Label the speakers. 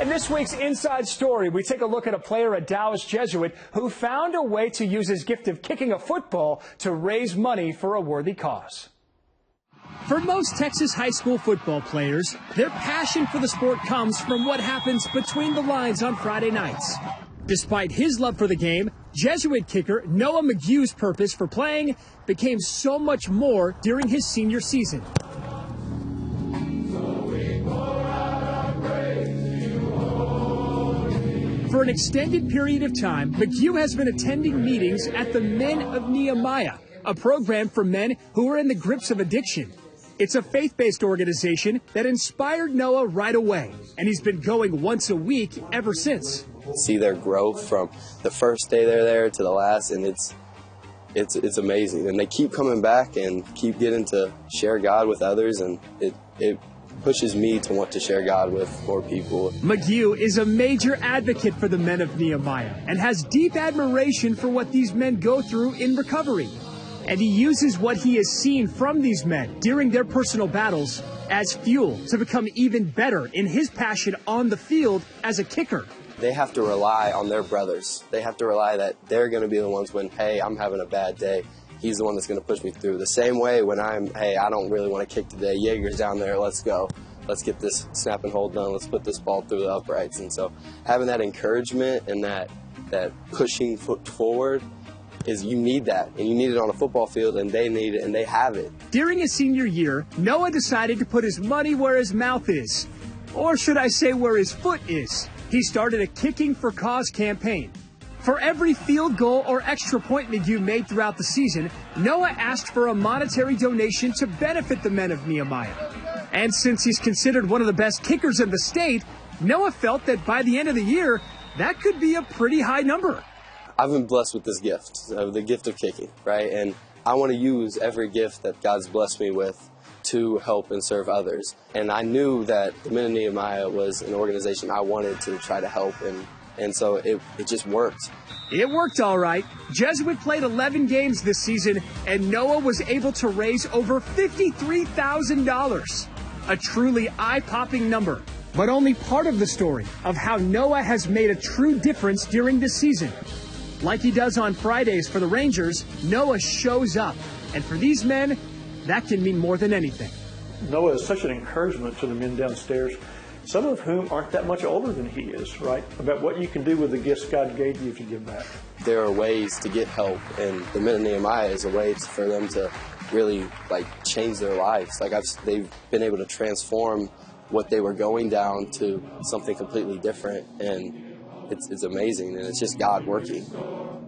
Speaker 1: In this week's Inside Story, we take a look at a player at Dallas Jesuit who found a way to use his gift of kicking a football to raise money for a worthy cause.
Speaker 2: For most Texas high school football players, their passion for the sport comes from what happens between the lines on Friday nights. Despite his love for the game, Jesuit kicker Noah McGue's purpose for playing became so much more during his senior season. For an extended period of time, McGue has been attending meetings at the Men of Nehemiah, a program for men who are in the grips of addiction. It's a faith-based organization that inspired Noah right away, and he's been going once a week ever since.
Speaker 3: See their growth from the first day they're there to the last, and it's amazing. And they keep coming back and keep getting to share God with others, and it pushes me to want to share God with more people.
Speaker 2: McGue is a major advocate for the Men of Nehemiah and has deep admiration for what these men go through in recovery. And he uses what he has seen from these men during their personal battles as fuel to become even better in his passion on the field as a kicker.
Speaker 3: They have to rely on their brothers. They have to rely that they're going to be the ones when, hey, I'm having a bad day. He's the one that's going to push me through. The same way when hey, I don't really want to kick today. Jaeger's down there. Let's go. Let's get this snap and hold done. Let's put this ball through the uprights. And so having that encouragement and that pushing foot forward you need that, and you need it on a football field, and they need it, and they have it.
Speaker 2: During his senior year, Noah decided to put his money where his mouth is. Or should I say where his foot is? He started a Kicking for Cause campaign. For every field goal or extra point McGue made throughout the season, Noah asked for a monetary donation to benefit the Men of Nehemiah. And since he's considered one of the best kickers in the state, Noah felt that by the end of the year, that could be a pretty high number.
Speaker 3: I've been blessed with this gift, the gift of kicking, right? And I want to use every gift that God's blessed me with to help and serve others. And I knew that the Men of Nehemiah was an organization I wanted to try to help, and so it just worked.
Speaker 2: It worked all right. Jesuit played 11 games this season, and Noah was able to raise over $53,000. A truly eye-popping number, but only part of the story of how Noah has made a true difference during this season. Like he does on Fridays for the Rangers, Noah shows up. And for these men, that can mean more than anything.
Speaker 4: Noah is such an encouragement to the men downstairs, some of whom aren't that much older than he is, right? About what you can do with the gifts God gave you if you give back.
Speaker 3: There are ways to get help, and the Men of Nehemiah is a way for them to really change their lives. They've been able to transform what they were going down to something completely different, and it's amazing, and it's just God working.